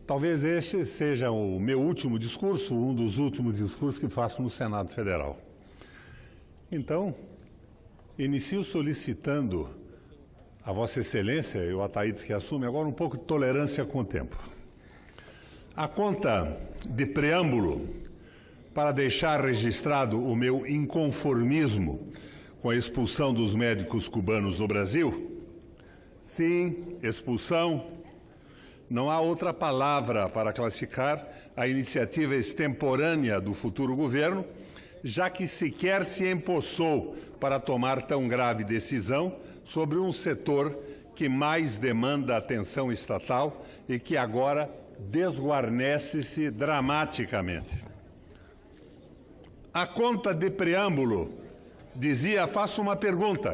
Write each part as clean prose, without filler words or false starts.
Talvez este seja o meu último discurso, um dos últimos discursos que faço no Senado Federal. Então, inicio solicitando a Vossa Excelência e o Ataídes que assume agora um pouco de tolerância com o tempo. A conta de preâmbulo, para deixar registrado o meu inconformismo com a expulsão dos médicos cubanos do Brasil. Sim, expulsão. Não há outra palavra para classificar a iniciativa extemporânea do futuro governo, já que sequer se empossou para tomar tão grave decisão sobre um setor que mais demanda atenção estatal e que agora desguarnece-se dramaticamente. A conta de preâmbulo dizia: faço uma pergunta.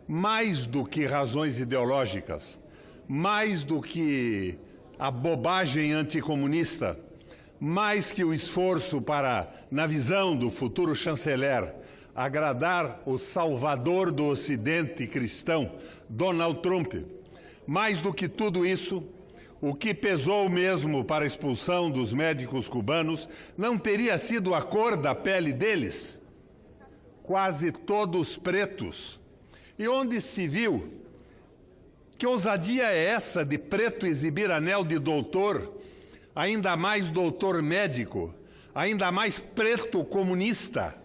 Mais do que razões ideológicas, mais do que a bobagem anticomunista, mais que o esforço para, na visão do futuro chanceler, agradar o salvador do Ocidente cristão, Donald Trump, mais do que tudo isso, o que pesou mesmo para a expulsão dos médicos cubanos não teria sido a cor da pele deles, quase todos pretos. E onde se viu? Que ousadia é essa de preto exibir anel de doutor, ainda mais doutor médico, ainda mais preto comunista?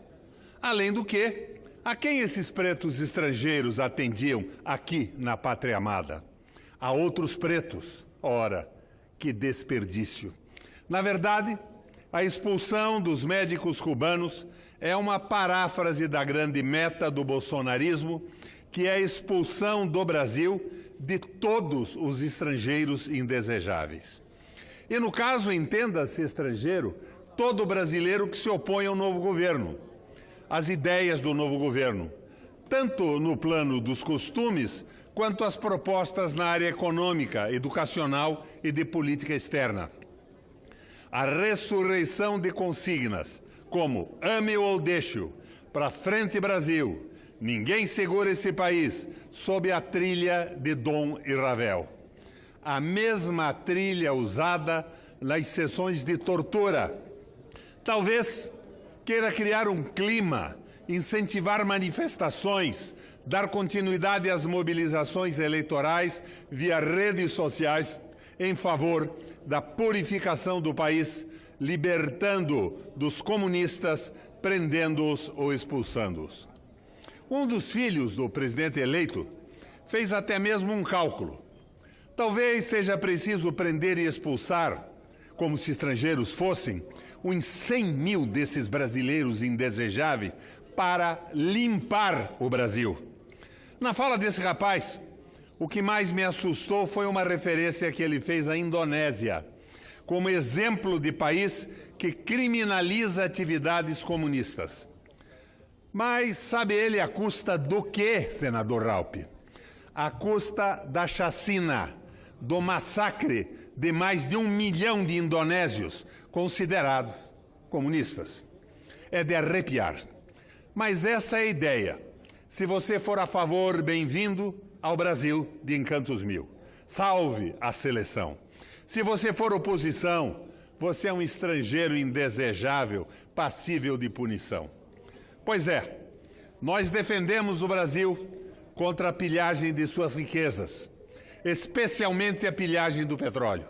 Além do que, a quem esses pretos estrangeiros atendiam aqui na Pátria Amada? A outros pretos. Ora, que desperdício! Na verdade, a expulsão dos médicos cubanos é uma paráfrase da grande meta do bolsonarismo, que é a expulsão do Brasil de todos os estrangeiros indesejáveis. E no caso, entenda-se estrangeiro, todo brasileiro que se opõe ao novo governo, às ideias do novo governo, tanto no plano dos costumes, quanto às propostas na área econômica, educacional e de política externa. A ressurreição de consignas como ame ou deixe-o, para frente Brasil, ninguém segura esse país, sob a trilha de Dom e Ravel. A mesma trilha usada nas sessões de tortura. Talvez queira criar um clima, incentivar manifestações, dar continuidade às mobilizações eleitorais via redes sociais em favor da purificação do país, libertando dos comunistas, prendendo-os ou expulsando-os. Um dos filhos do presidente eleito fez até mesmo um cálculo. Talvez seja preciso prender e expulsar, como se estrangeiros fossem, uns 100 mil desses brasileiros indesejáveis para limpar o Brasil. Na fala desse rapaz, o que mais me assustou foi uma referência que ele fez à Indonésia, como exemplo de país que criminaliza atividades comunistas. Mas sabe ele à custa do quê, senador Raupp? À custa da chacina, do massacre de mais de 1 milhão de indonésios considerados comunistas. É de arrepiar. Mas essa é a ideia. Se você for a favor, bem-vindo ao Brasil de Encantos Mil. Salve a seleção. Se você for oposição, você é um estrangeiro indesejável, passível de punição. Pois é, nós defendemos o Brasil contra a pilhagem de suas riquezas, especialmente a pilhagem do petróleo.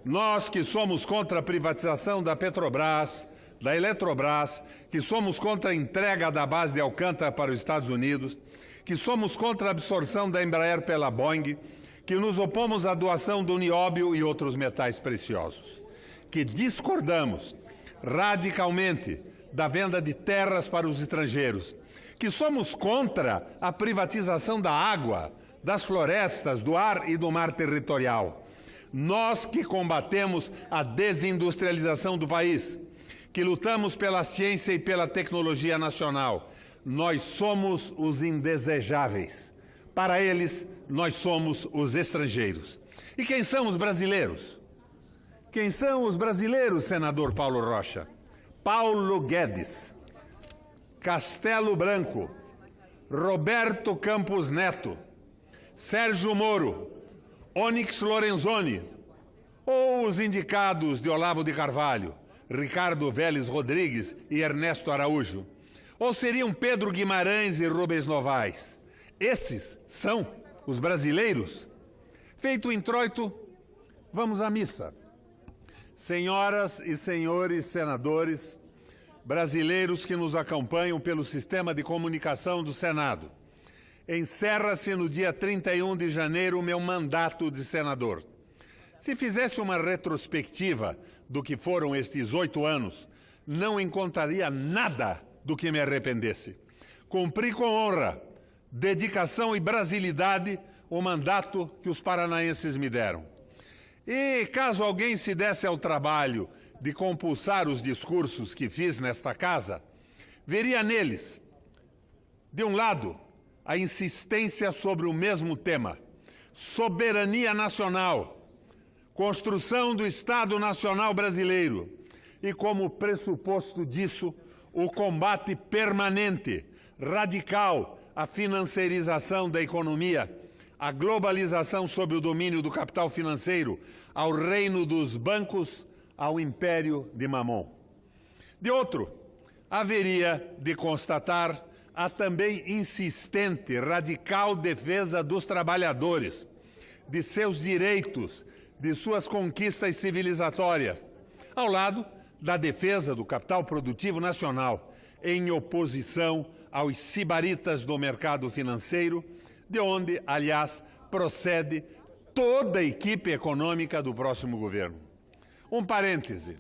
Nós que somos contra a privatização da Petrobras, da Eletrobras, que somos contra a entrega da base de Alcântara para os Estados Unidos, que somos contra a absorção da Embraer pela Boeing, que nos opomos à doação do nióbio e outros metais preciosos, que discordamos radicalmente da venda de terras para os estrangeiros, que somos contra a privatização da água, das florestas, do ar e do mar territorial. Nós que combatemos a desindustrialização do país, que lutamos pela ciência e pela tecnologia nacional. Nós somos os indesejáveis. Para eles, nós somos os estrangeiros. E quem são os brasileiros? Quem são os brasileiros, senador Paulo Rocha? Paulo Guedes, Castelo Branco, Roberto Campos Neto, Sérgio Moro, Onyx Lorenzoni, Ou os indicados de Olavo de Carvalho, Ricardo Vélez Rodrigues e Ernesto Araújo? Ou seriam Pedro Guimarães e Rubens Novaes? Esses são os brasileiros? Feito o introito, vamos à missa. Senhoras e senhores senadores, brasileiros que nos acompanham pelo sistema de comunicação do Senado, encerra-se no dia 31 de janeiro o meu mandato de senador. Se fizesse uma retrospectiva do que foram estes 8 anos, não encontraria nada do que me arrependesse. Cumpri com honra, dedicação e brasilidade o mandato que os paranaenses me deram. E caso alguém se desse ao trabalho de compulsar os discursos que fiz nesta casa, veria neles, de um lado, a insistência sobre o mesmo tema: soberania nacional, construção do Estado Nacional Brasileiro e, como pressuposto disso, o combate permanente, radical, à financiarização da economia, à globalização sob o domínio do capital financeiro, ao reino dos bancos, ao império de Mamon. De outro, haveria de constatar a também insistente, radical defesa dos trabalhadores, de seus direitos, de suas conquistas civilizatórias, ao lado da defesa do capital produtivo nacional, em oposição aos sibaritas do mercado financeiro, de onde, aliás, procede toda a equipe econômica do próximo governo. Um parêntese.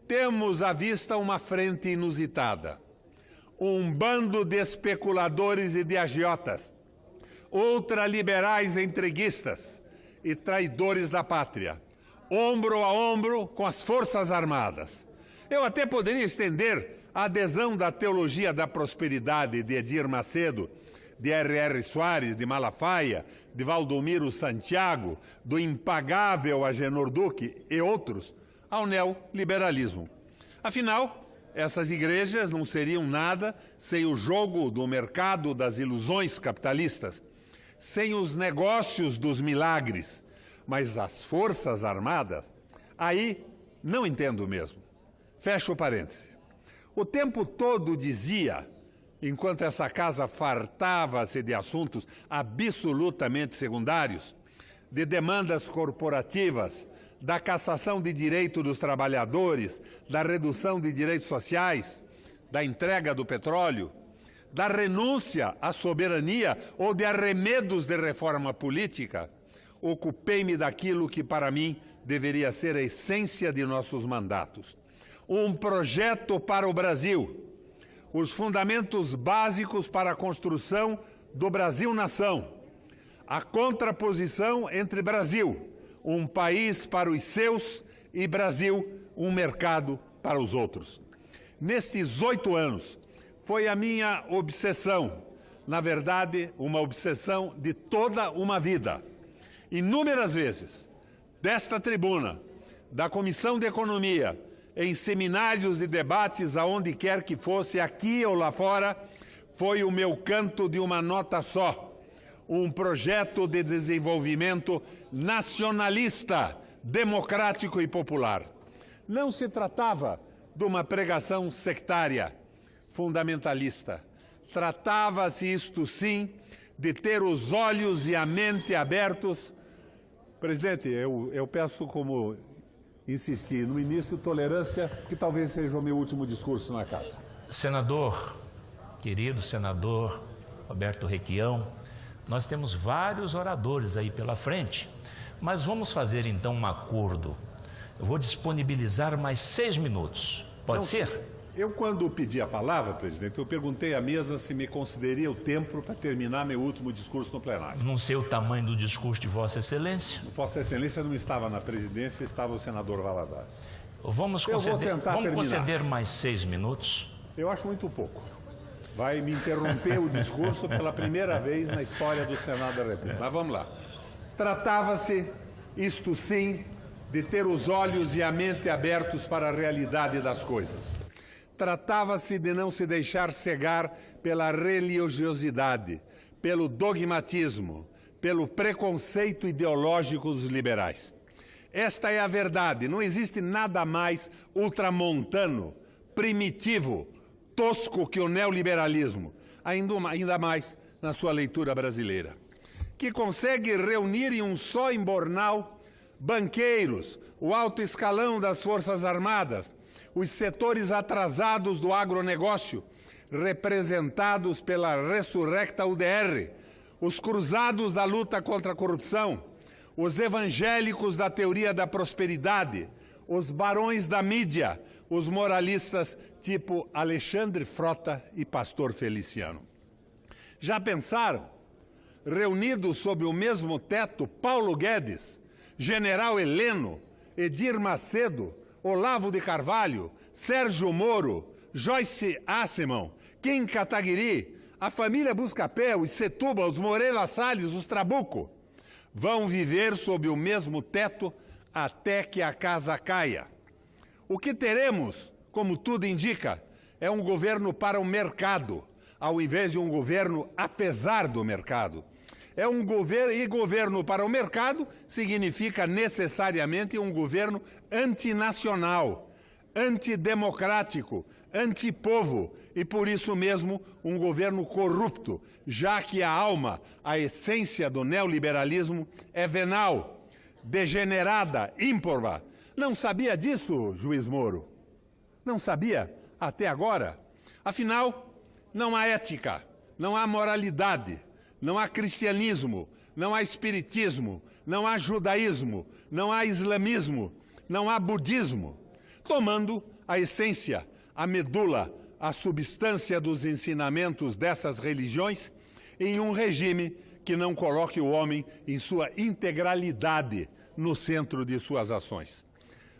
Temos à vista uma frente inusitada. Um bando de especuladores e de agiotas, ultraliberais entreguistas e traidores da pátria, ombro a ombro com as Forças Armadas. Eu até poderia estender a adesão da teologia da prosperidade de Edir Macedo, de R.R. Soares, de Malafaia, de Valdomiro Santiago, do impagável Agenor Duque e outros, ao neoliberalismo. Afinal, essas igrejas não seriam nada sem o jogo do mercado das ilusões capitalistas, sem os negócios dos milagres. Mas as Forças Armadas, aí não entendo mesmo. Fecho o parêntese. O tempo todo dizia, enquanto essa casa fartava-se de assuntos absolutamente secundários, de demandas corporativas, da cassação de direito dos trabalhadores, da redução de direitos sociais, da entrega do petróleo, da renúncia à soberania ou de arremedos de reforma política, ocupei-me daquilo que para mim deveria ser a essência de nossos mandatos. Um projeto para o Brasil, os fundamentos básicos para a construção do Brasil-nação, a contraposição entre Brasil, um país para os seus, e Brasil, um mercado para os outros. Nestes 8 anos, foi a minha obsessão, na verdade, uma obsessão de toda uma vida. Inúmeras vezes, desta tribuna, da Comissão de Economia, em seminários e debates aonde quer que fosse, aqui ou lá fora, foi o meu canto de uma nota só. Um projeto de desenvolvimento nacionalista, democrático e popular. Não se tratava de uma pregação sectária, fundamentalista. Tratava-se, isto sim, de ter os olhos e a mente abertos. Presidente, eu peço, como insisti no início, tolerância, que talvez seja o meu último discurso na casa. Senador, querido senador Roberto Requião, nós temos vários oradores aí pela frente, mas vamos fazer então um acordo. Eu vou disponibilizar mais 6 minutos. Pode ser? Eu, quando pedi a palavra, presidente, eu perguntei à mesa se me concederia o tempo para terminar meu último discurso no plenário. Não sei o tamanho do discurso de Vossa Excelência. Vossa Excelência não estava na presidência, estava o senador Valadares. Vamos conceder mais 6 minutos. Eu acho muito pouco. Vai me interromper o discurso pela primeira vez na história do Senado da República. Mas vamos lá. Tratava-se, isto sim, de ter os olhos e a mente abertos para a realidade das coisas. Tratava-se de não se deixar cegar pela religiosidade, pelo dogmatismo, pelo preconceito ideológico dos liberais. Esta é a verdade. Não existe nada mais ultramontano, primitivo, tosco que o neoliberalismo, ainda mais na sua leitura brasileira, que consegue reunir em um só embornal banqueiros, o alto escalão das Forças Armadas, os setores atrasados do agronegócio, representados pela ressurrecta UDR, os cruzados da luta contra a corrupção, os evangélicos da teoria da prosperidade, os barões da mídia, os moralistas tipo Alexandre Frota e Pastor Feliciano. Já pensaram? Reunidos sob o mesmo teto, Paulo Guedes, General Heleno, Edir Macedo, Olavo de Carvalho, Sérgio Moro, Joyce Asselman, Kim Kataguiri, a família Buscapé, os Setúbal, os Moreira Salles, os Trabuco, vão viver sob o mesmo teto até que a casa caia. O que teremos, como tudo indica, é um governo para o mercado, ao invés de um governo apesar do mercado. É um governo, e governo para o mercado significa necessariamente um governo antinacional, antidemocrático, antipovo e, por isso mesmo, um governo corrupto, já que a alma, a essência do neoliberalismo é venal, degenerada, ímproba. Não sabia disso, juiz Moro? Não sabia até agora? Afinal, não há ética, não há moralidade, não há cristianismo, não há espiritismo, não há judaísmo, não há islamismo, não há budismo, tomando a essência, a medula, a substância dos ensinamentos dessas religiões em um regime que não coloque o homem em sua integralidade no centro de suas ações.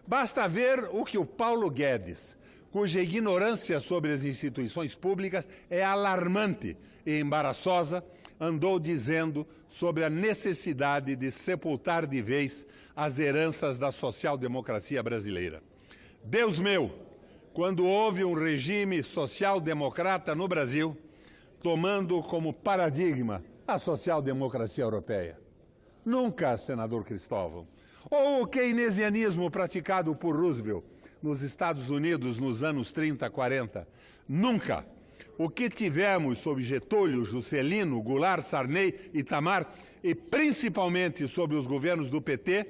Basta ver o que o Paulo Guedes, cuja ignorância sobre as instituições públicas é alarmante e embaraçosa, andou dizendo sobre a necessidade de sepultar de vez as heranças da social-democracia brasileira. Deus meu, quando houve um regime social-democrata no Brasil, tomando como paradigma a social-democracia europeia? Nunca, senador Cristóvão. Ou o keynesianismo praticado por Roosevelt nos Estados Unidos nos anos 30, 40? Nunca. O que tivemos sob Getúlio, Juscelino, Goulart, Sarney, Itamar e principalmente sob os governos do PT,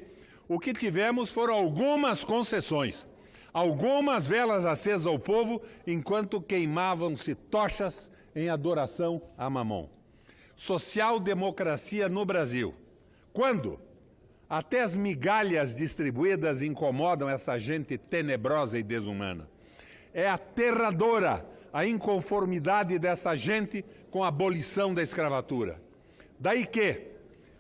o que tivemos foram algumas concessões, algumas velas acesas ao povo enquanto queimavam-se tochas em adoração a Mamon. Social-democracia no Brasil. Quando? Até as migalhas distribuídas incomodam essa gente tenebrosa e desumana. É aterradora a inconformidade dessa gente com a abolição da escravatura. Daí que,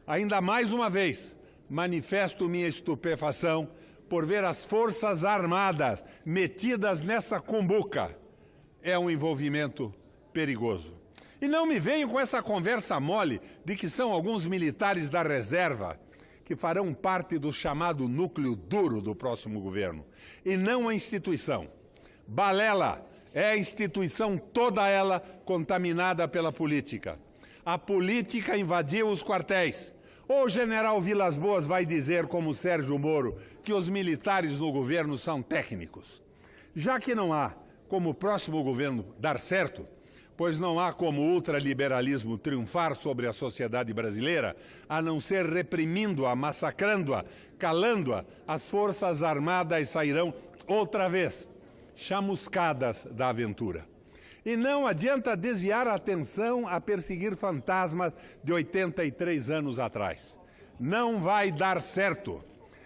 ainda mais uma vez, manifesto minha estupefação por ver as Forças Armadas metidas nessa cumbuca. É um envolvimento perigoso. E não me venham com essa conversa mole de que são alguns militares da reserva que farão parte do chamado núcleo duro do próximo governo, e não a instituição. Balela é a instituição toda ela contaminada pela política. A política invadiu os quartéis. Ou o general Vilas Boas vai dizer, como Sérgio Moro, que os militares no governo são técnicos. Já que não há como o próximo governo dar certo, pois não há como o ultraliberalismo triunfar sobre a sociedade brasileira, a não ser reprimindo-a, massacrando-a, calando-a, as Forças Armadas sairão outra vez chamuscadas da aventura. E não adianta desviar a atenção a perseguir fantasmas de 83 anos atrás. Não vai dar certo.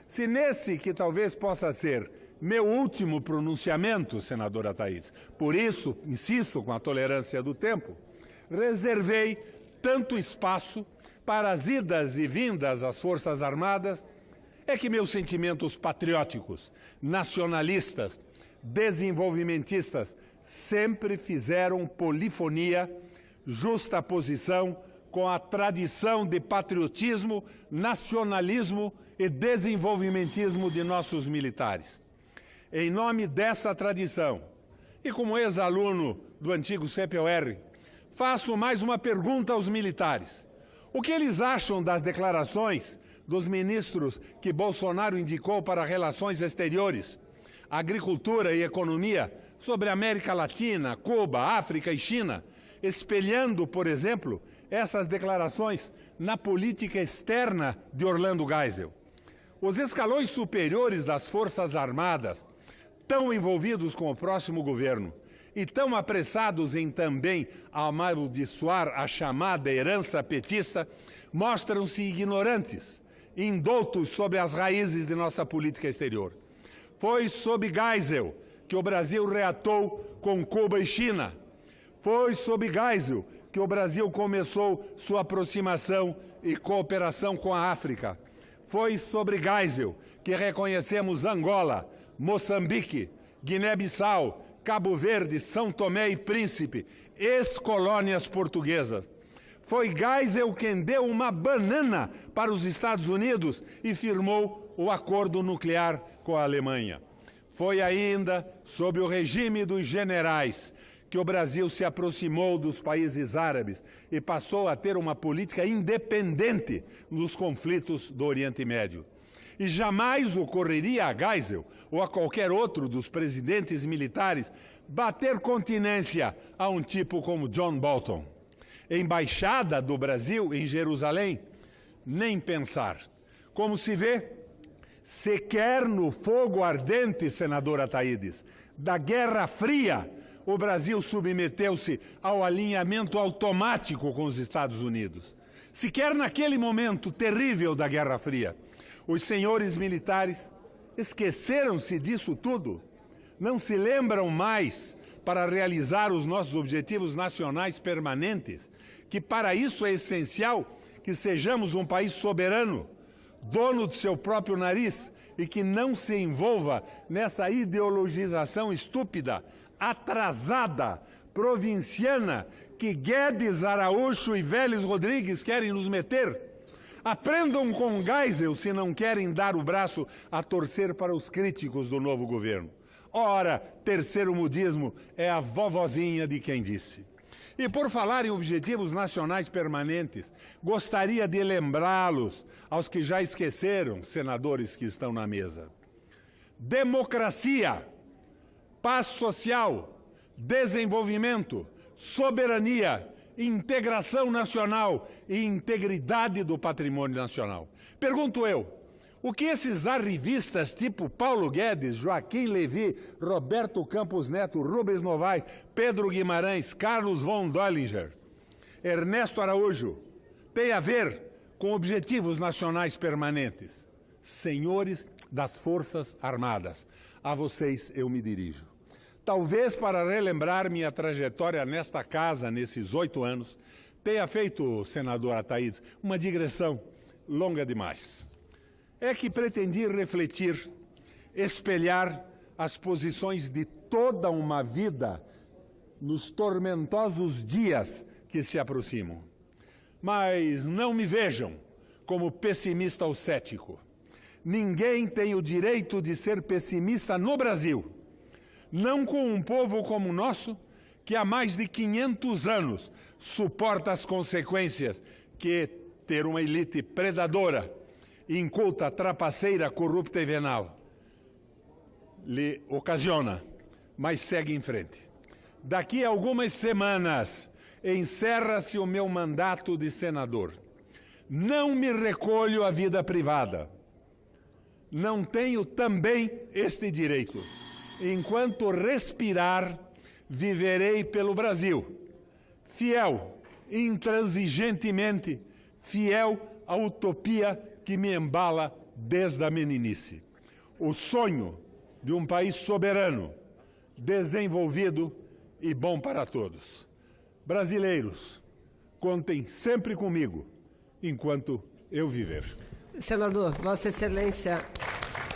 Se nesse que talvez possa ser meu último pronunciamento, senadora Thaís, por isso insisto com a tolerância do tempo, reservei tanto espaço para as idas e vindas às Forças Armadas, é que meus sentimentos patrióticos, nacionalistas, desenvolvimentistas sempre fizeram polifonia, justaposição com a tradição de patriotismo, nacionalismo e desenvolvimentismo de nossos militares. Em nome dessa tradição, e como ex-aluno do antigo CPOR, faço mais uma pergunta aos militares. O que eles acham das declarações dos ministros que Bolsonaro indicou para relações exteriores, agricultura e economia, sobre América Latina, Cuba, África e China, espelhando, por exemplo, essas declarações na política externa de Orlando Geisel. Os escalões superiores das Forças Armadas, tão envolvidos com o próximo governo e tão apressados em também amaldiçoar a chamada herança petista, mostram-se ignorantes, indoutos sobre as raízes de nossa política exterior. Foi sob Geisel que o Brasil reatou com Cuba e China. Foi sob Geisel que o Brasil começou sua aproximação e cooperação com a África. Foi sobre Geisel que reconhecemos Angola, Moçambique, Guiné-Bissau, Cabo Verde, São Tomé e Príncipe, ex-colônias portuguesas. Foi Geisel quem deu uma banana para os Estados Unidos e firmou o acordo nuclear com a Alemanha. Foi ainda sob o regime dos generais que o Brasil se aproximou dos países árabes e passou a ter uma política independente nos conflitos do Oriente Médio. E jamais ocorreria a Geisel ou a qualquer outro dos presidentes militares bater continência a um tipo como John Bolton. Embaixada do Brasil em Jerusalém? Nem pensar. Como se vê, sequer no fogo ardente, senador Ataídes, da Guerra Fria, o Brasil submeteu-se ao alinhamento automático com os Estados Unidos. Sequer naquele momento terrível da Guerra Fria, os senhores militares esqueceram-se disso tudo. Não se lembram mais, para realizar os nossos objetivos nacionais permanentes, que para isso é essencial que sejamos um país soberano, dono do seu próprio nariz e que não se envolva nessa ideologização estúpida, atrasada, provinciana, que Guedes, Araújo e Vélez Rodrigues querem nos meter. Aprendam com Geisel se não querem dar o braço a torcer para os críticos do novo governo. Ora, terceiro mudismo é a vovozinha de quem disse. E por falar em objetivos nacionais permanentes, gostaria de lembrá-los aos que já esqueceram, senadores que estão na mesa. Democracia, paz social, desenvolvimento, soberania, integração nacional e integridade do patrimônio nacional. Pergunto eu, o que esses arrivistas tipo Paulo Guedes, Joaquim Levy, Roberto Campos Neto, Rubens Novaes, Pedro Guimarães, Carlos von Doellinger, Ernesto Araújo, têm a ver com objetivos nacionais permanentes? Senhores das Forças Armadas, a vocês eu me dirijo. Talvez para relembrar minha trajetória nesta casa, nesses 8 anos, tenha feito, senador Ataídes, uma digressão longa demais. É que pretendi refletir, espelhar as posições de toda uma vida nos tormentosos dias que se aproximam. Mas não me vejam como pessimista ou cético. Ninguém tem o direito de ser pessimista no Brasil. Não com um povo como o nosso, que há mais de 500 anos suporta as consequências que ter uma elite predadora, inculta, trapaceira, corrupta e venal lhe ocasiona, mas segue em frente. Daqui a algumas semanas encerra-se o meu mandato de senador. Não me recolho à vida privada. Não tenho também este direito. Enquanto respirar, viverei pelo Brasil, fiel, intransigentemente, fiel à utopia que me embala desde a meninice. O sonho de um país soberano, desenvolvido e bom para todos. Brasileiros, contem sempre comigo, enquanto eu viver. Senador, Vossa Excelência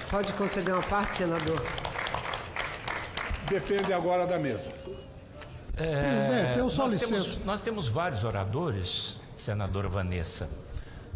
pode conceder uma parte, senador? Depende agora da mesa. Presidente, eu solicito. Nós temos vários oradores, senadora Vanessa,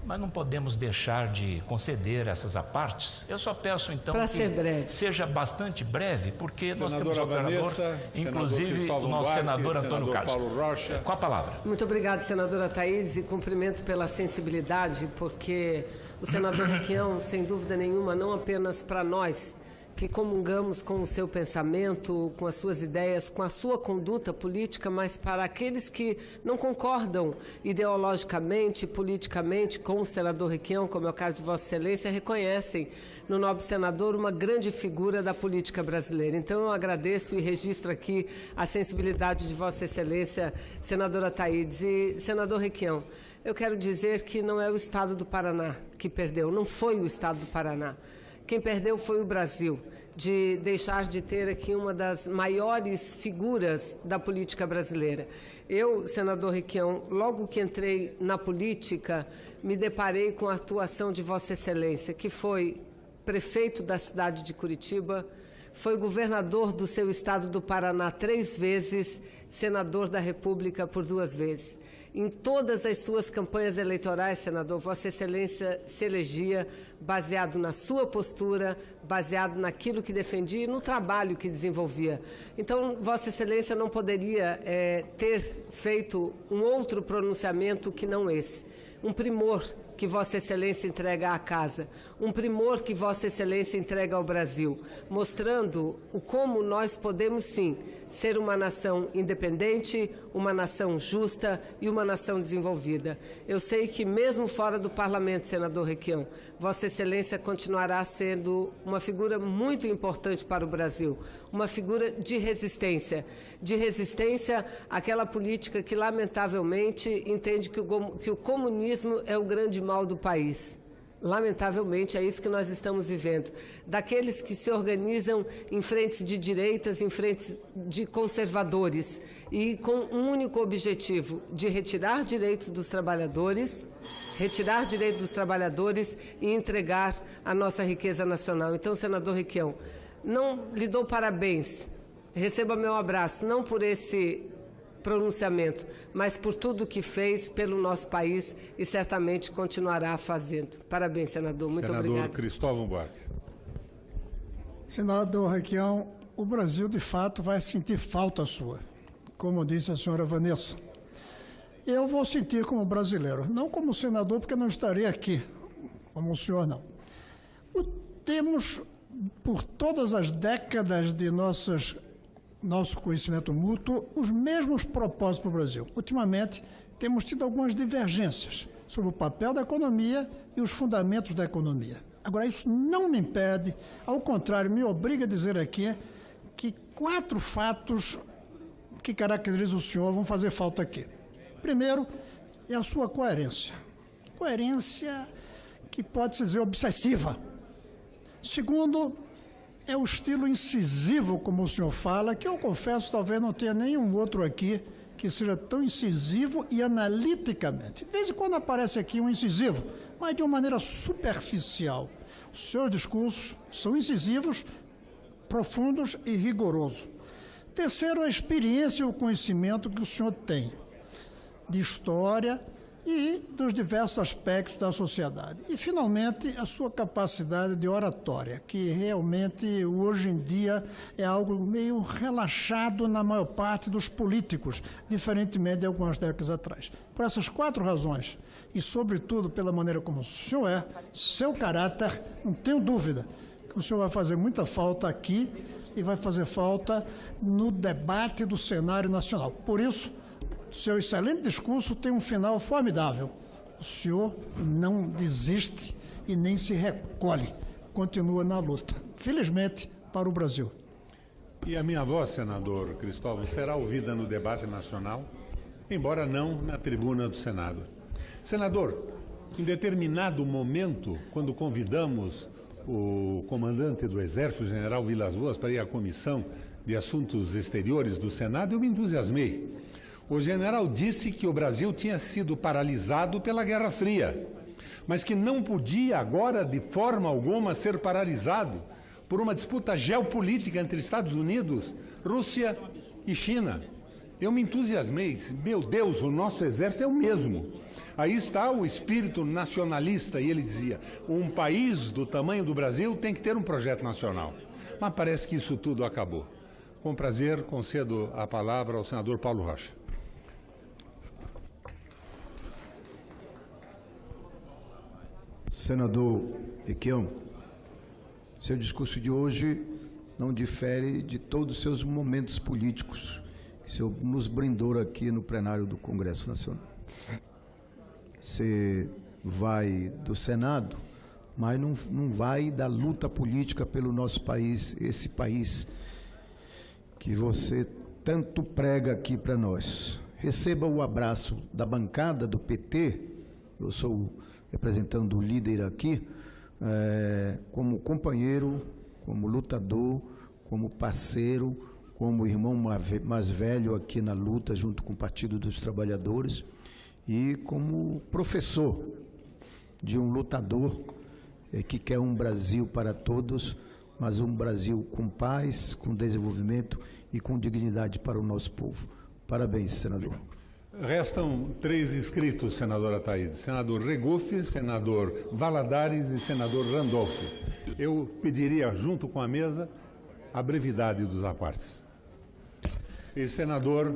mas não podemos deixar de conceder essas apartes. Eu só peço, então, que seja bastante breve, porque nós temos orador, inclusive o nosso senador Antônio Carlos. Paulo Rocha. Com a palavra. Muito obrigado, senadora Ataídes, e cumprimento pela sensibilidade, porque O senador Requião, sem dúvida nenhuma, não apenas para nós, que comungamos com o seu pensamento, com as suas ideias, com a sua conduta política, mas para aqueles que não concordam ideologicamente, politicamente com o senador Requião, como é o caso de Vossa Excelência, reconhecem no nobre senador uma grande figura da política brasileira. Então, eu agradeço e registro aqui a sensibilidade de Vossa Excelência, senadora Thaídes. E, senador Requião, eu quero dizer que não é o Estado do Paraná que perdeu, não foi o Estado do Paraná. Quem perdeu foi o Brasil, de deixar de ter aqui uma das maiores figuras da política brasileira. Eu, senador Requião, logo que entrei na política, me deparei com a atuação de Vossa Excelência, que foi prefeito da cidade de Curitiba, foi governador do seu estado do Paraná 3 vezes, senador da República por 2 vezes. Em todas as suas campanhas eleitorais, senador, Vossa Excelência se elegia baseado na sua postura, baseado naquilo que defendia e no trabalho que desenvolvia. Então, Vossa Excelência não poderia ter feito um outro pronunciamento que não esse. Um primor que Vossa Excelência entrega à casa, um primor que Vossa Excelência entrega ao Brasil, mostrando como nós podemos, sim, ser uma nação independente, uma nação justa e uma nação desenvolvida. Eu sei que, mesmo fora do Parlamento, senador Requião, Vossa Excelência continuará sendo uma figura muito importante para o Brasil, uma figura de resistência àquela política que, lamentavelmente, entende que o comunismo é o grande mal do país. Lamentavelmente, é isso que nós estamos vivendo. Daqueles que se organizam em frentes de direitas, em frentes de conservadores, e com um único objetivo, de retirar direitos dos trabalhadores e entregar a nossa riqueza nacional. Então, senador Requião, não lhe dou parabéns, receba meu abraço, não por esse pronunciamento, mas por tudo que fez pelo nosso país e certamente continuará fazendo. Parabéns, senador. Muito obrigado. Senador Cristóvão Buarque. Senador Requião, o Brasil, de fato, vai sentir falta sua, como disse a senhora Vanessa. Eu vou sentir como brasileiro, não como senador, porque não estarei aqui, como o senhor não. Temos, por todas as décadas de nosso conhecimento mútuo, os mesmos propósitos para o Brasil. Ultimamente, temos tido algumas divergências sobre o papel da economia e os fundamentos da economia. Agora, isso não me impede, ao contrário, me obriga a dizer aqui que 4 fatos que caracterizam o senhor vão fazer falta aqui. Primeiro, é a sua coerência. Coerência que pode-se dizer obsessiva. Segundo, é o estilo incisivo, como o senhor fala, que eu confesso talvez não tenha nenhum outro aqui que seja tão incisivo e analiticamente. De vez em quando aparece aqui um incisivo, mas de uma maneira superficial. Os seus discursos são incisivos, profundos e rigorosos. Terceiro, a experiência e o conhecimento que o senhor tem de história e dos diversos aspectos da sociedade. E, finalmente, a sua capacidade de oratória, que realmente, hoje em dia, é algo meio relaxado na maior parte dos políticos, diferentemente de algumas décadas atrás. Por essas 4 razões, e, sobretudo, pela maneira como o senhor é, seu caráter, não tenho dúvida que o senhor vai fazer muita falta aqui e vai fazer falta no debate do cenário nacional. Por isso, seu excelente discurso tem um final formidável. O senhor não desiste e nem se recolhe. Continua na luta. Felizmente, para o Brasil. E a minha voz, senador Cristóvão, será ouvida no debate nacional, embora não na tribuna do Senado. Senador, em determinado momento, quando convidamos o comandante do Exército, o general Vilas Boas, para ir à Comissão de Assuntos Exteriores do Senado, eu me entusiasmei. O general disse que o Brasil tinha sido paralisado pela Guerra Fria, mas que não podia agora, de forma alguma, ser paralisado por uma disputa geopolítica entre Estados Unidos, Rússia e China. Eu me entusiasmei. Meu Deus, o nosso exército é o mesmo. Aí está o espírito nacionalista, e ele dizia, um país do tamanho do Brasil tem que ter um projeto nacional. Mas parece que isso tudo acabou. Com prazer, concedo a palavra ao senador Paulo Rocha. Senador Requião, seu discurso de hoje não difere de todos os seus momentos políticos que o senhor nos brindou aqui no plenário do Congresso Nacional. Você vai do Senado, mas não vai da luta política pelo nosso país, esse país que você tanto prega aqui para nós. Receba o abraço da bancada do PT, eu sou representando o líder aqui, como companheiro, como lutador, como parceiro, como irmão mais velho aqui na luta junto com o Partido dos Trabalhadores e como professor de um lutador que quer um Brasil para todos, mas um Brasil com paz, com desenvolvimento e com dignidade para o nosso povo. Parabéns, senador. Restam 3 inscritos, senador Ataíde. Senador Regufe, senador Valadares e senador Randolph. Eu pediria, junto com a mesa, a brevidade dos apartes. E senador...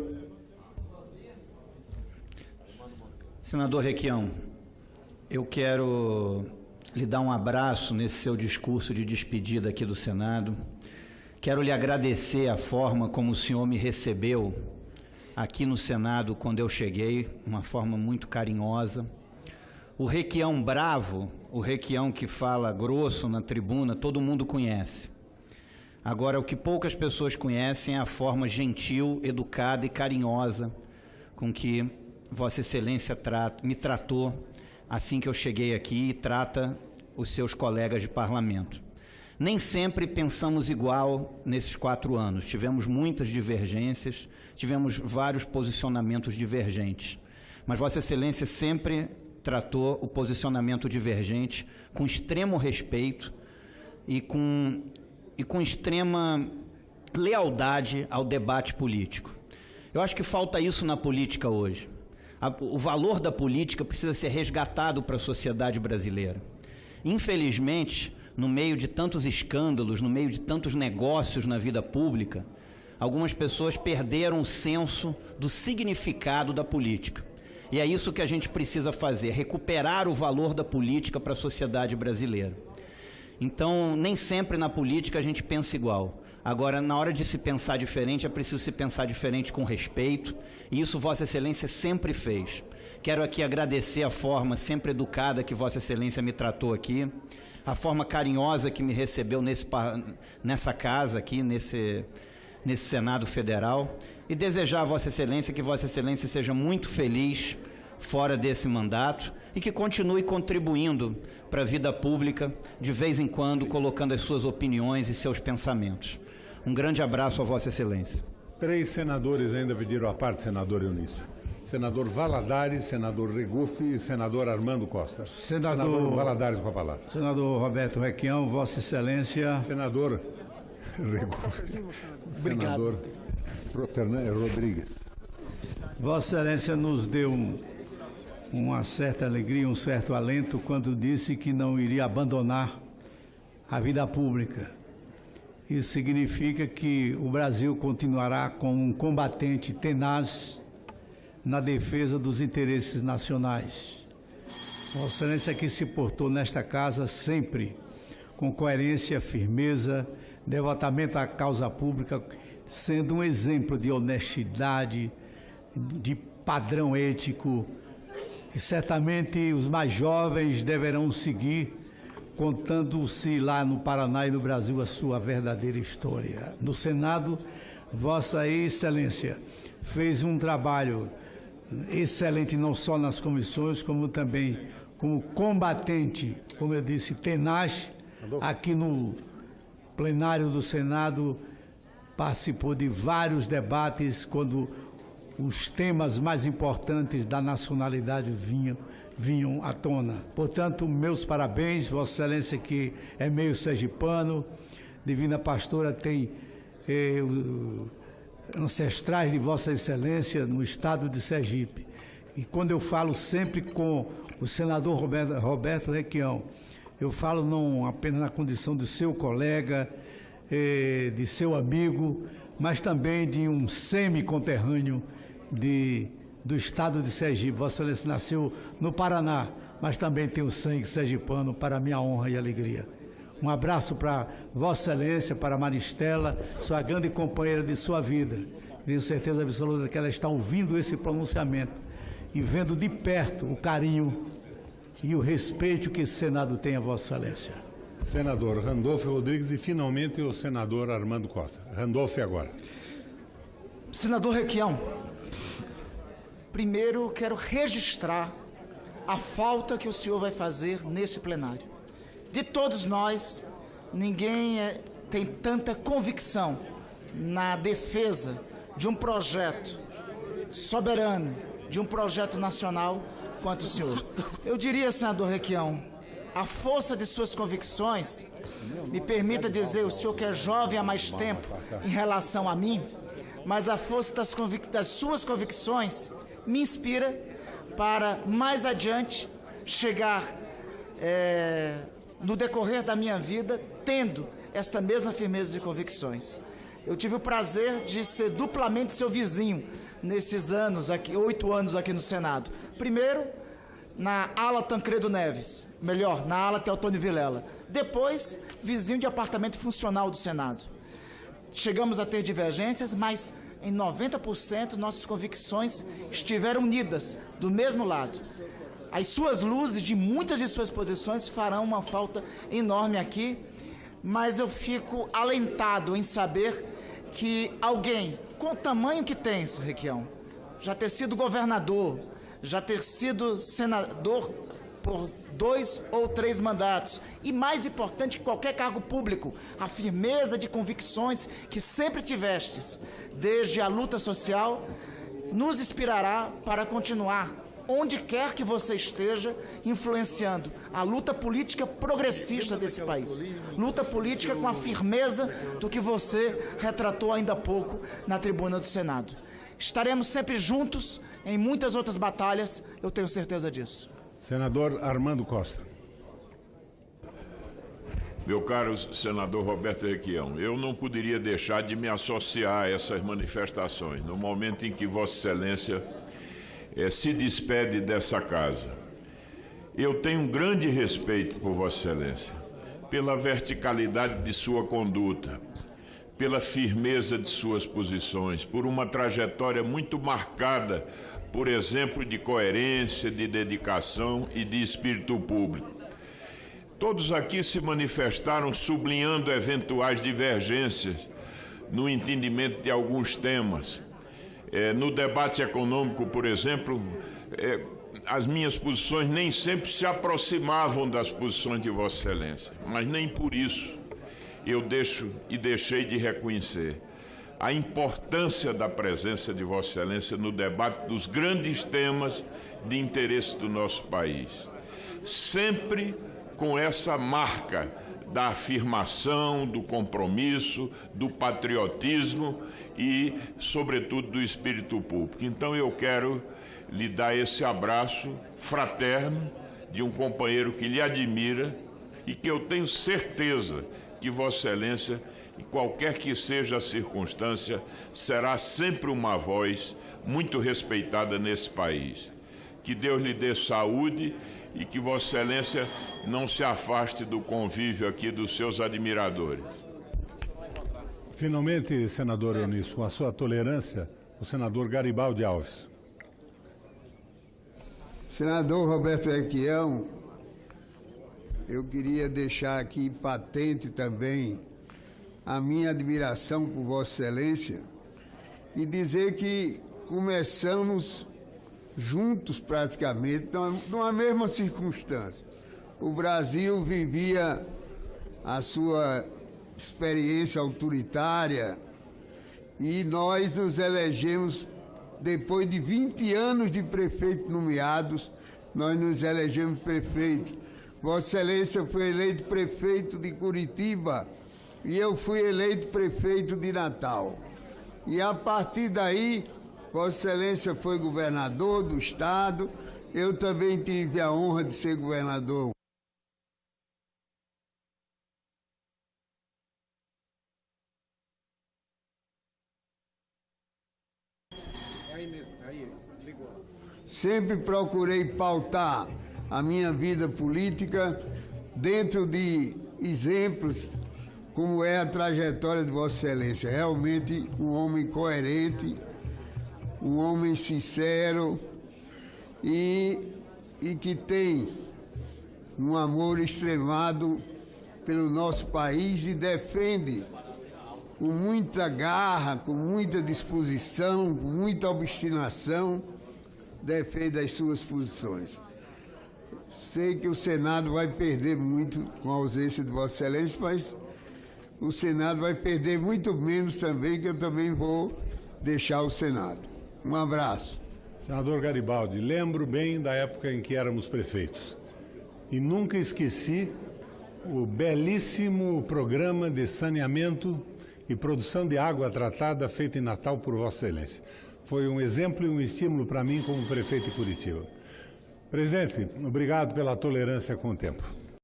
Senador Requião, eu quero lhe dar um abraço nesse seu discurso de despedida aqui do Senado. Quero lhe agradecer a forma como o senhor me recebeu aqui no Senado quando eu cheguei, uma forma muito carinhosa. O Requião bravo, o Requião que fala grosso na tribuna, todo mundo conhece. Agora, o que poucas pessoas conhecem é a forma gentil, educada e carinhosa com que Vossa Excelência me tratou assim que eu cheguei aqui e trata os seus colegas de parlamento. Nem sempre pensamos igual nesses 4 anos. Tivemos muitas divergências, tivemos vários posicionamentos divergentes. Mas Vossa Excelência sempre tratou o posicionamento divergente com extremo respeito e com extrema lealdade ao debate político. Eu acho que falta isso na política hoje. O valor da política precisa ser resgatado para a sociedade brasileira. Infelizmente, no meio de tantos escândalos, no meio de tantos negócios na vida pública, algumas pessoas perderam o senso do significado da política. E é isso que a gente precisa fazer, recuperar o valor da política para a sociedade brasileira. Então, nem sempre na política a gente pensa igual. Agora, na hora de se pensar diferente, é preciso se pensar diferente com respeito, e isso Vossa Excelência sempre fez. Quero aqui agradecer a forma sempre educada que Vossa Excelência me tratou aqui, a forma carinhosa que me recebeu nessa casa aqui, nesse Senado Federal, e desejar a Vossa Excelência que Vossa Excelência seja muito feliz fora desse mandato e que continue contribuindo para a vida pública, de vez em quando, colocando as suas opiniões e seus pensamentos. Um grande abraço a Vossa Excelência. 3 senadores ainda pediram a parte, senador Eunício. Senador Valadares, senador Regufe e senador Armando Costa. Senador Valadares com a palavra. Senador Roberto Requião, Vossa Excelência. Senador Regufe. Senador Rodrigues. Vossa Excelência nos deu uma certa alegria, um certo alento quando disse que não iria abandonar a vida pública. Isso significa que o Brasil continuará como um combatente tenaz na defesa dos interesses nacionais. Vossa Excelência que se portou nesta casa sempre com coerência, firmeza, devotamento à causa pública, sendo um exemplo de honestidade, de padrão ético, e certamente os mais jovens deverão seguir, contando-se lá no Paraná e no Brasil a sua verdadeira história. No Senado, Vossa Excelência fez um trabalho excelente não só nas comissões, como também como combatente, como eu disse, tenaz, aqui no plenário do Senado, participou de vários debates quando os temas mais importantes da nacionalidade vinham à tona. Portanto, meus parabéns, Vossa Excelência, que é meio sergipano, Divina Pastora tem ancestrais de Vossa Excelência no estado de Sergipe. E quando eu falo sempre com o senador Roberto Requião, eu falo não apenas na condição de seu colega, de seu amigo, mas também de um semi-conterrâneo do estado de Sergipe. Vossa Excelência nasceu no Paraná, mas também tenho sangue sergipano para minha honra e alegria. Um abraço para Vossa Excelência, para Maristela, sua grande companheira de sua vida. Tenho certeza absoluta que ela está ouvindo esse pronunciamento e vendo de perto o carinho e o respeito que esse Senado tem a Vossa Excelência. Senador Randolfo Rodrigues e, finalmente, o senador Armando Costa. Randolfo agora. Senador Requião, primeiro quero registrar a falta que o senhor vai fazer neste plenário. De todos nós, ninguém tem tanta convicção na defesa de um projeto soberano, de um projeto nacional, quanto o senhor. Eu diria, senador Requião, a força de suas convicções, me permita dizer, o senhor que é jovem há mais tempo em relação a mim, mas a força das suas convicções me inspira para, mais adiante, chegar no decorrer da minha vida, tendo esta mesma firmeza de convicções. Eu tive o prazer de ser duplamente seu vizinho nesses anos, 8 anos aqui no Senado. Primeiro, na ala Tancredo Neves, melhor, na ala Teotônio Vilela. Depois, vizinho de apartamento funcional do Senado. Chegamos a ter divergências, mas em 90% nossas convicções estiveram unidas, do mesmo lado. As suas luzes de muitas de suas posições farão uma falta enorme aqui, mas eu fico alentado em saber que alguém com o tamanho que tem, Requião, já ter sido governador, já ter sido senador por 2 ou 3 mandatos, e mais importante que qualquer cargo público, a firmeza de convicções que sempre tivestes, desde a luta social, nos inspirará para continuar onde quer que você esteja, influenciando a luta política progressista desse país. Luta política com a firmeza do que você retratou ainda há pouco na tribuna do Senado. Estaremos sempre juntos em muitas outras batalhas, eu tenho certeza disso. Senador Armando Costa. Meu caro senador Roberto Requião, eu não poderia deixar de me associar a essas manifestações no momento em que Vossa Excelência se despede dessa casa. Eu tenho um grande respeito por Vossa Excelência, pela verticalidade de sua conduta, pela firmeza de suas posições, por uma trajetória muito marcada por exemplo de coerência, de dedicação e de espírito público. Todos aqui se manifestaram sublinhando eventuais divergências no entendimento de alguns temas. No debate econômico, por exemplo, as minhas posições nem sempre se aproximavam das posições de Vossa Excelência, mas nem por isso eu deixei de reconhecer a importância da presença de Vossa Excelência no debate dos grandes temas de interesse do nosso país. Sempre com essa marca da afirmação, do compromisso, do patriotismo e, sobretudo, do espírito público. Então, eu quero lhe dar esse abraço fraterno de um companheiro que lhe admira e que eu tenho certeza que Vossa Excelência, em qualquer que seja a circunstância, será sempre uma voz muito respeitada nesse país. Que Deus lhe dê saúde e que Vossa Excelência não se afaste do convívio aqui dos seus admiradores. Finalmente, senador Eunício, com a sua tolerância, o senador Garibaldi Alves. Senador Roberto Requião, eu queria deixar aqui patente também a minha admiração por Vossa Excelência e dizer que começamos juntos praticamente, numa mesma circunstância. O Brasil vivia a sua experiência autoritária e nós nos elegemos, depois de 20 anos de prefeito nomeados, nós nos elegemos prefeito. Vossa Excelência foi eleito prefeito de Curitiba e eu fui eleito prefeito de Natal. E a partir daí, Vossa Excelência foi governador do estado, eu também tive a honra de ser governador. Sempre procurei pautar a minha vida política dentro de exemplos como é a trajetória de Vossa Excelência. Realmente um homem coerente, um homem sincero e que tem um amor extremado pelo nosso país e defende com muita garra, com muita disposição, com muita obstinação, defende as suas posições. Sei que o Senado vai perder muito com a ausência de Vossa Excelência, mas o Senado vai perder muito menos também, que eu também vou deixar o Senado. Um abraço. Senador Garibaldi, lembro bem da época em que éramos prefeitos e nunca esqueci o belíssimo programa de saneamento e produção de água tratada feito em Natal por Vossa Excelência. Foi um exemplo e um estímulo para mim como prefeito de Curitiba. Presidente, obrigado pela tolerância com o tempo.